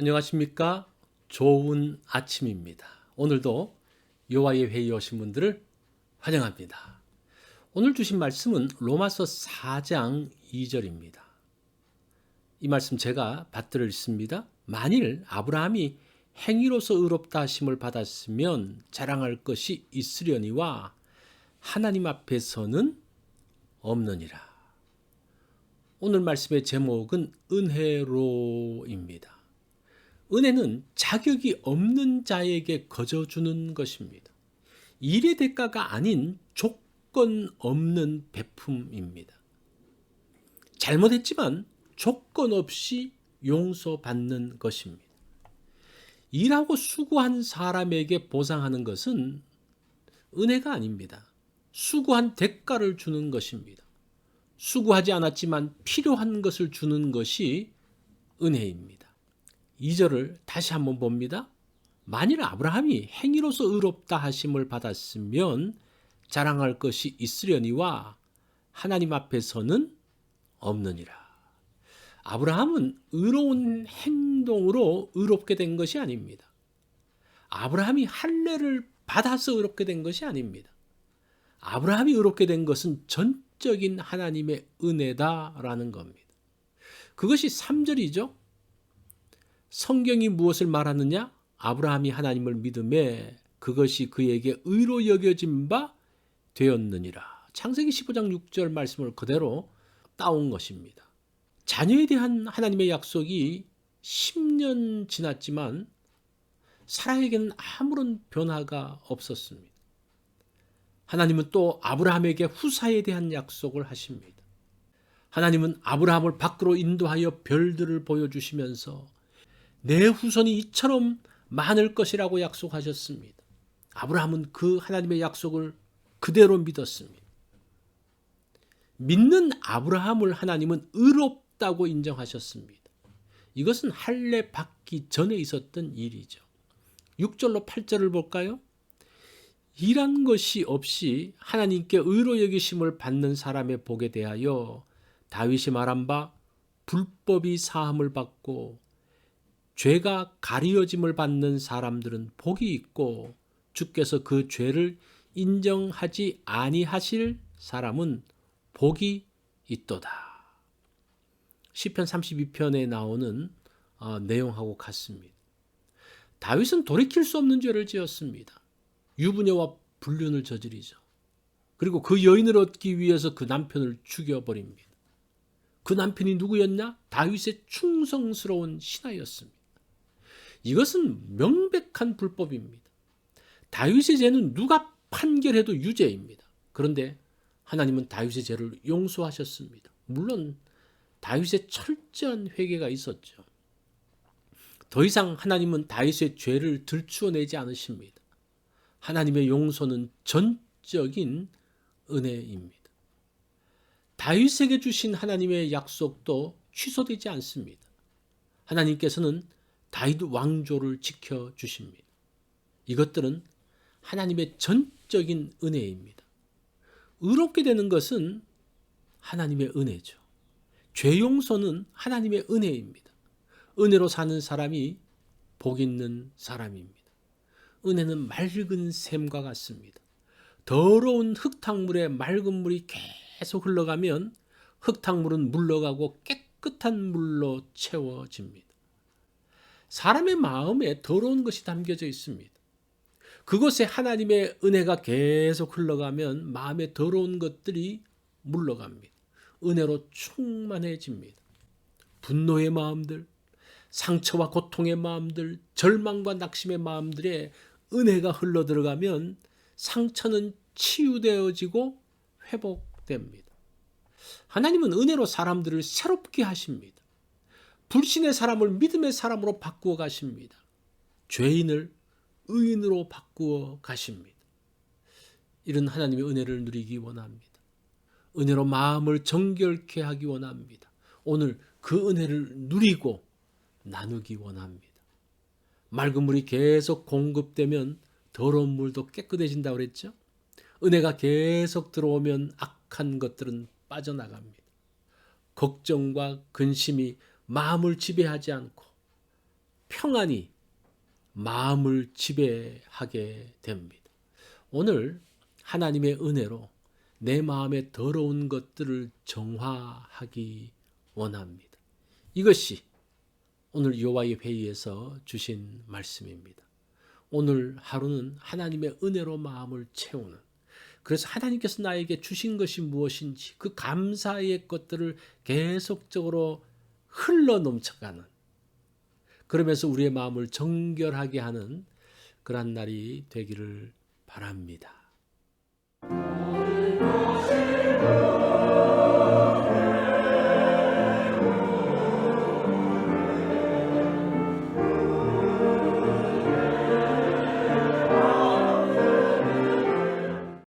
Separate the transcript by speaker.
Speaker 1: 안녕하십니까? 좋은 아침입니다. 오늘도 여호와의 회의에 오신 분들을 환영합니다. 오늘 주신 말씀은 로마서 4장 2절입니다. 이 말씀 제가 받들어 읽습니다. 만일 아브라함이 행위로서 의롭다 하심을 받았으면 자랑할 것이 있으려니와 하나님 앞에서는 없느니라. 오늘 말씀의 제목은 은혜로입니다. 은혜는 자격이 없는 자에게 거저주는 것입니다. 일의 대가가 아닌 조건 없는 베품입니다. 잘못했지만 조건 없이 용서받는 것입니다. 일하고 수고한 사람에게 보상하는 것은 은혜가 아닙니다. 수고한 대가를 주는 것입니다. 수고하지 않았지만 필요한 것을 주는 것이 은혜입니다. 2절을 다시 한번 봅니다. 만일 아브라함이 행위로서 의롭다 하심을 받았으면 자랑할 것이 있으려니와 하나님 앞에서는 없느니라. 아브라함은 의로운 행동으로 의롭게 된 것이 아닙니다. 아브라함이 할례를 받아서 의롭게 된 것이 아닙니다. 아브라함이 의롭게 된 것은 전적인 하나님의 은혜다라는 겁니다. 그것이 3절이죠. 성경이 무엇을 말하느냐? 아브라함이 하나님을 믿음에 그것이 그에게 의로 여겨진 바 되었느니라. 창세기 15장 6절 말씀을 그대로 따온 것입니다. 자녀에 대한 하나님의 약속이 10년 지났지만 사라에게는 아무런 변화가 없었습니다. 하나님은 또 아브라함에게 후사에 대한 약속을 하십니다. 하나님은 아브라함을 밖으로 인도하여 별들을 보여주시면서 내 후손이 이처럼 많을 것이라고 약속하셨습니다. 아브라함은 그 하나님의 약속을 그대로 믿었습니다. 믿는 아브라함을 하나님은 의롭다고 인정하셨습니다. 이것은 할례 받기 전에 있었던 일이죠. 6절로 8절을 볼까요? 일한 것이 없이 하나님께 의로 여기심을 받는 사람의 복에 대하여 다윗이 말한 바 불법이 사함을 받고 죄가 가리어짐을 받는 사람들은 복이 있고 주께서 그 죄를 인정하지 아니하실 사람은 복이 있도다. 시편 32편에 나오는 내용하고 같습니다. 다윗은 돌이킬 수 없는 죄를 지었습니다. 유부녀와 불륜을 저지르죠. 그리고 그 여인을 얻기 위해서 그 남편을 죽여버립니다. 그 남편이 누구였냐? 다윗의 충성스러운 신하였습니다. 이것은 명백한 불법입니다. 다윗의 죄는 누가 판결해도 유죄입니다. 그런데 하나님은 다윗의 죄를 용서하셨습니다. 물론 다윗의 철저한 회개가 있었죠. 더 이상 하나님은 다윗의 죄를 들추어내지 않으십니다. 하나님의 용서는 전적인 은혜입니다. 다윗에게 주신 하나님의 약속도 취소되지 않습니다. 하나님께서는 다윗 왕조를 지켜주십니다. 이것들은 하나님의 전적인 은혜입니다. 의롭게 되는 것은 하나님의 은혜죠. 죄 용서는 하나님의 은혜입니다. 은혜로 사는 사람이 복 있는 사람입니다. 은혜는 맑은 샘과 같습니다. 더러운 흙탕물에 맑은 물이 계속 흘러가면 흙탕물은 물러가고 깨끗한 물로 채워집니다. 사람의 마음에 더러운 것이 담겨져 있습니다. 그곳에 하나님의 은혜가 계속 흘러가면 마음에 더러운 것들이 물러갑니다. 은혜로 충만해집니다. 분노의 마음들, 상처와 고통의 마음들, 절망과 낙심의 마음들에 은혜가 흘러들어가면 상처는 치유되어지고 회복됩니다. 하나님은 은혜로 사람들을 새롭게 하십니다. 불신의 사람을 믿음의 사람으로 바꾸어 가십니다. 죄인을 의인으로 바꾸어 가십니다. 이런 하나님의 은혜를 누리기 원합니다. 은혜로 마음을 정결케 하기 원합니다. 오늘 그 은혜를 누리고 나누기 원합니다. 맑은 물이 계속 공급되면 더러운 물도 깨끗해진다고 그랬죠? 은혜가 계속 들어오면 악한 것들은 빠져나갑니다. 걱정과 근심이 마음을 지배하지 않고 평안이 마음을 지배하게 됩니다. 오늘 하나님의 은혜로 내 마음의 더러운 것들을 정화하기 원합니다. 이것이 오늘 여호와의 회의에서 주신 말씀입니다. 오늘 하루는 하나님의 은혜로 마음을 채우는, 그래서 하나님께서 나에게 주신 것이 무엇인지 그 감사의 것들을 계속적으로 흘러 넘쳐가는, 그러면서 우리의 마음을 정결하게 하는 그러한 날이 되기를 바랍니다.